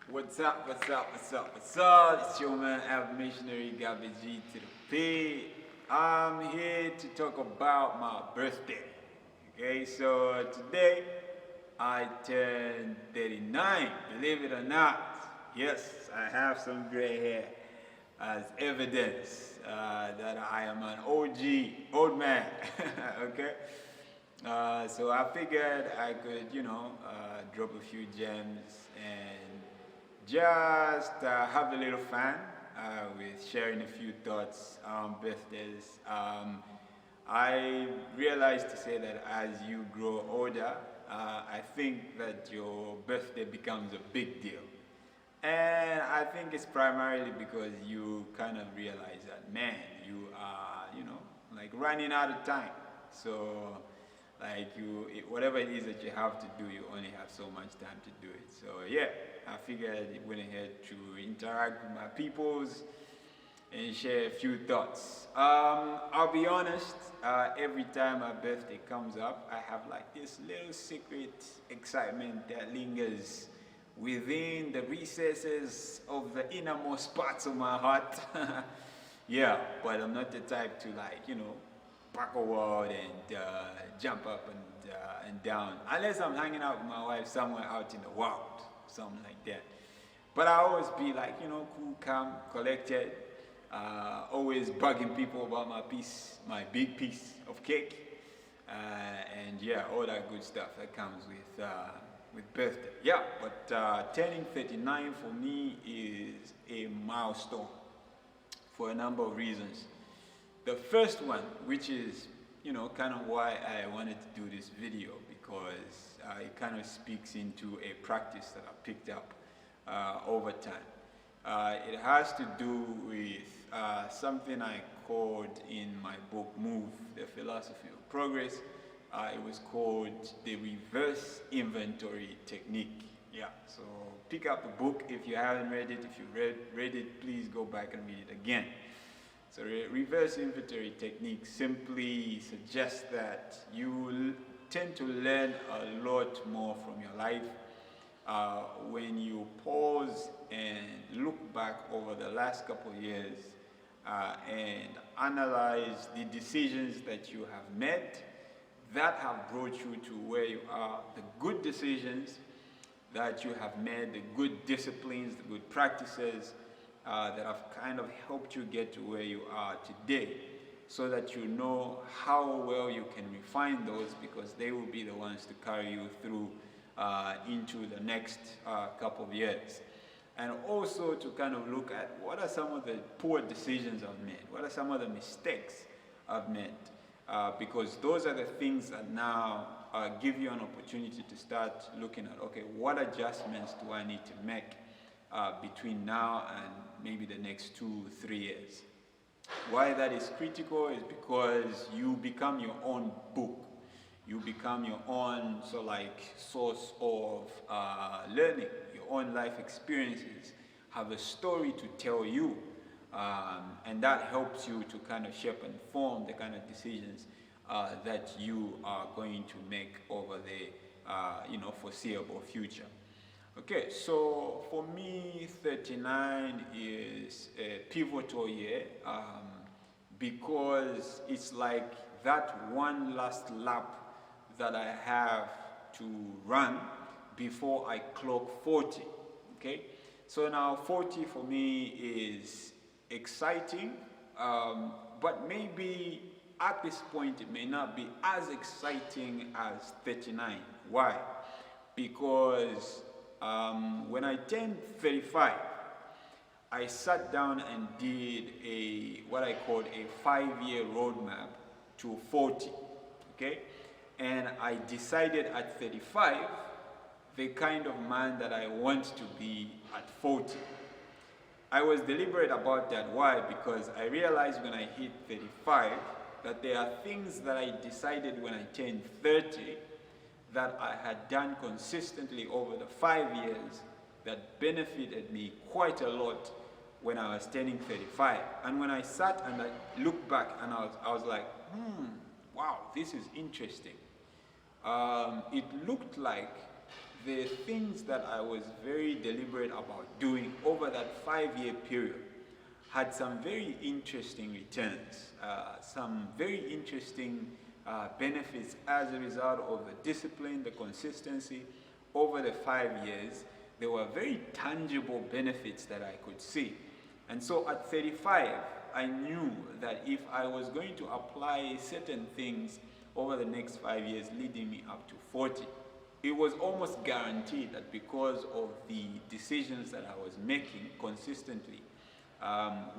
What's up, what's up, what's up, what's up? It's your man, Missionary Gabby G to the P. I'm here to talk about my birthday. Okay, so today I turned 39, believe it or not. Yes, I have some gray hair as evidence that I am an OG, old man. Okay? So I figured I could, drop a few gems and just have a little fun with sharing a few thoughts on birthdays. I realized to say that as you grow older, I think that your birthday becomes a big deal. And I think it's primarily because you kind of realize that, man, you are, like running out of time. So, like whatever it is that you have to do, you only have so much time to do it. So, yeah, I figured I went ahead to interact with my peoples and share a few thoughts. I'll be honest, every time my birthday comes up, I have like this little secret excitement that lingers within the recesses of the innermost parts of my heart. Yeah, but I'm not the type to like, pack a world and jump up and down, unless I'm hanging out with my wife somewhere out in the wild, something like that. But I always be like, cool, calm, collected, always bugging people about my big piece of cake, and yeah, all that good stuff that comes with birthday. Yeah, but turning 39 for me is a milestone for a number of reasons. The first one, which is, kind of why I wanted to do this video, because it kind of speaks into a practice that I picked up over time. It has to do with something I called in my book, Move, The Philosophy of Progress. It was called the reverse inventory technique. Yeah, so pick up the book if you haven't read it. If you read it, please go back and read it again. So reverse inventory technique simply suggests that you tend to learn a lot more from your life when you pause and look back over the last couple of years and analyze the decisions that you have made that have brought you to where you are, the good decisions that you have made, the good disciplines, the good practices that have kind of helped you get to where you are today, so that you know how well you can refine those, because they will be the ones to carry you through into the next couple of years. And also to kind of look at what are some of the poor decisions I've made, what are some of the mistakes I've made, because those are the things that now give you an opportunity to start looking at, okay, what adjustments do I need to make between now and maybe the next 2-3 years. Why that is critical is because you become your own book. You become your own source of learning. Your own life experiences have a story to tell you, and that helps you to kind of shape and form the kind of decisions that you are going to make over the foreseeable future. Okay, so for me, 39 is a pivotal year because it's like that one last lap that I have to run before I clock 40. Okay, so now 40 for me is exciting, but maybe at this point it may not be as exciting as 39. Why? Because when I turned 35, I sat down and did what I called a 5-year roadmap to 40. Okay, and I decided at 35 the kind of man that I want to be at 40. I was deliberate about that. Why? Because I realized when I hit 35 that there are things that I decided when I turned 30 that I had done consistently over the 5 years that benefited me quite a lot when I was turning 35. And when I sat and I looked back and I was like, wow, this is interesting. It looked like the things that I was very deliberate about doing over that 5-year period had some very interesting returns, some very interesting benefits as a result of the discipline, the consistency over the 5 years. There were very tangible benefits that I could see. And so at 35, I knew that if I was going to apply certain things over the next 5 years leading me up to 40, it was almost guaranteed that because of the decisions that I was making consistently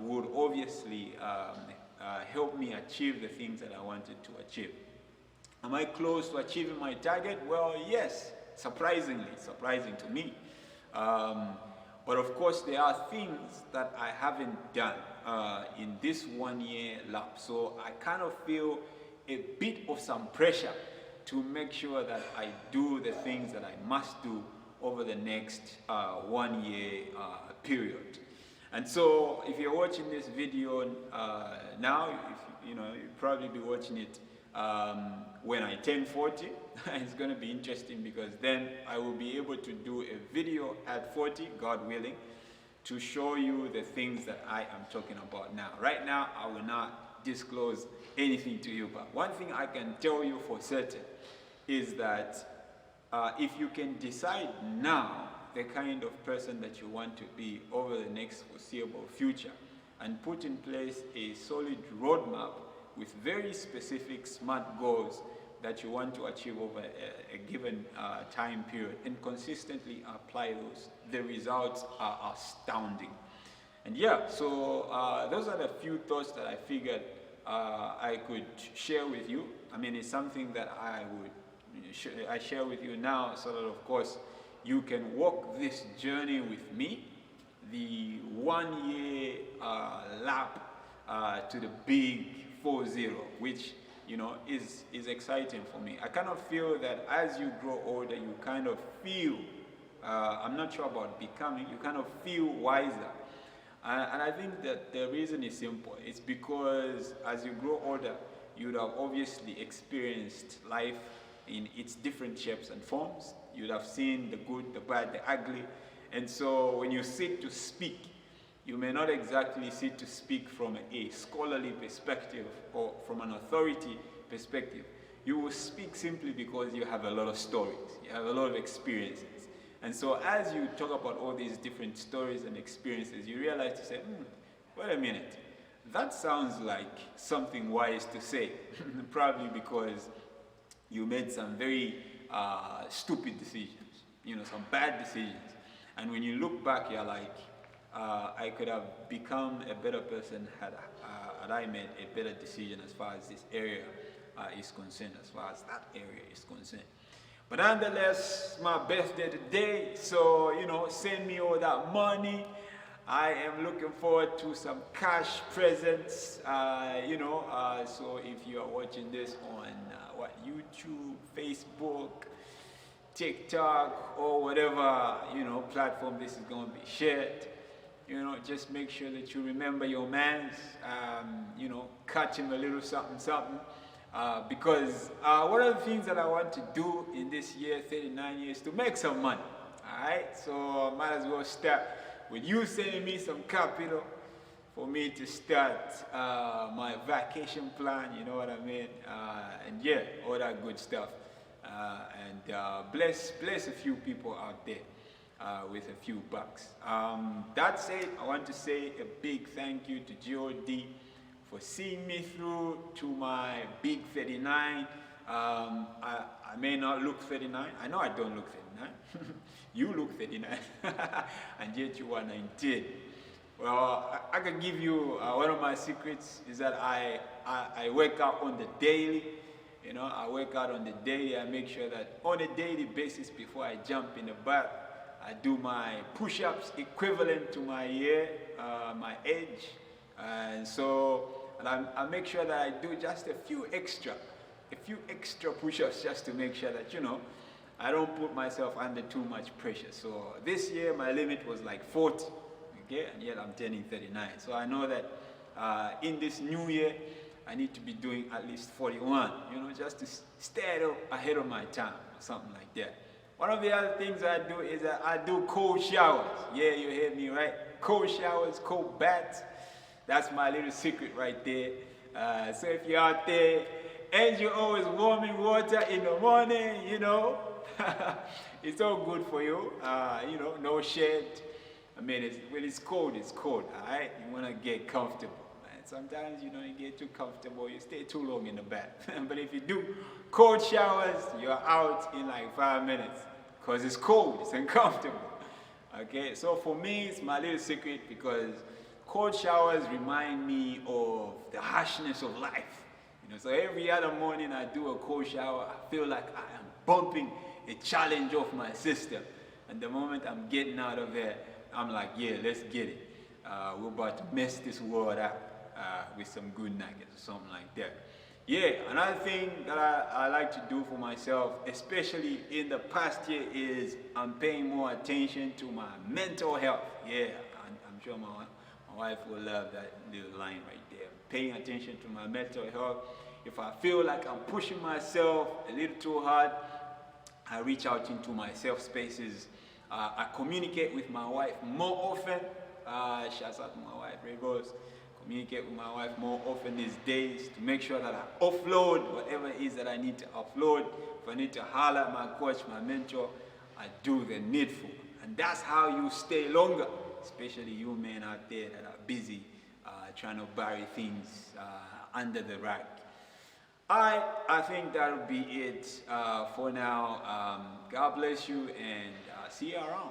would obviously help me achieve the things that I wanted to achieve. Am I close to achieving my target? Well, yes, surprising to me. But of course, there are things that I haven't done in this 1 year lapse. So I kind of feel a bit of some pressure to make sure that I do the things that I must do over the next 1 year period. And so if you're watching this video now, you'll probably be watching it when I turn 40. It's going to be interesting because then I will be able to do a video at 40, God willing, to show you the things that I am talking about now. Right now, I will not disclose anything to you, but one thing I can tell you for certain is that if you can decide now the kind of person that you want to be over the next foreseeable future and put in place a solid roadmap with very specific SMART goals that you want to achieve over a given time period and consistently apply those, the results are astounding. And yeah, so those are the few thoughts that I figured I could share with you. I mean, it's something that I share with you now so that, of course, you can walk this journey with me, the 1 year lap to the big 40, which is exciting for me. I kind of feel that as you grow older, you kind of feel, I'm not sure about becoming, you kind of feel wiser. And I think that the reason is simple. It's because as you grow older, you would have obviously experienced life in its different shapes and forms. You'd have seen the good, the bad, the ugly. And so when you sit to speak, you may not exactly sit to speak from a scholarly perspective or from an authority perspective. You will speak simply because you have a lot of stories, you have a lot of experiences. And so as you talk about all these different stories and experiences, you realize to say, wait a minute, that sounds like something wise to say. Probably because you made some very stupid decisions, some bad decisions. And when you look back, you're like, I could have become a better person had I made a better decision as far as this area is concerned, as far as that area is concerned. But nonetheless, my birthday today, so, send me all that money. I am looking forward to some cash presents, so if you are watching this on YouTube, Facebook, TikTok, or whatever, platform this is going to be shared, just make sure that you remember your mans, catch him a little something, because one of the things that I want to do in this year, 39 years, to make some money, all right? So I might as well start with you sending me some capital for me to start my vacation plan, you know what I mean? And yeah, all that good stuff. And bless a few people out there with a few bucks. That said, I want to say a big thank you to God for seeing me through to my big 39. I may not look 39. I know I don't look 39. You look 39. And yet you are 19. Well, I can give you one of my secrets is that I work out on the daily. I work out on the daily. I make sure that on a daily basis before I jump in the bath, I do my push-ups equivalent to my year, my age. And I make sure that I do just a few extra push-ups just to make sure that, I don't put myself under too much pressure. So this year my limit was like 40, okay? And yet I'm turning 39. So I know that in this new year, I need to be doing at least 41, just to stay ahead of my time or something like that. One of the other things I do is that I do cold showers. Yeah, you heard me right. Cold showers, cold baths. That's my little secret right there. So if you're out there and you're always warming water in the morning, it's all good for you. No shade. I mean, when it's cold, all right? You want to get comfortable. And sometimes, you get too comfortable, you stay too long in the bath. But if you do cold showers, you're out in like 5 minutes because it's cold, it's uncomfortable. Okay, so for me, it's my little secret because cold showers remind me of the harshness of life. So every other morning I do a cold shower, I feel like I am bumping a challenge off my system. And the moment I'm getting out of there, I'm like, yeah, let's get it. We're about to mess this world up with some good nuggets or something like that. Yeah, another thing that I like to do for myself, especially in the past year, is I'm paying more attention to my mental health. Yeah, I'm sure my wife will love that little line right there. Paying attention to my mental health. If I feel like I'm pushing myself a little too hard, I reach out into my safe spaces. I communicate with my wife more often. Shouts out to my wife, Rebos. Communicate with my wife more often these days to make sure that I offload whatever it is that I need to offload. If I need to holler at my coach, my mentor, I do the needful. And that's how you stay longer, especially you men out there that are busy trying to bury things under the rug. Alright, I think that'll be it for now. God bless you and see you around.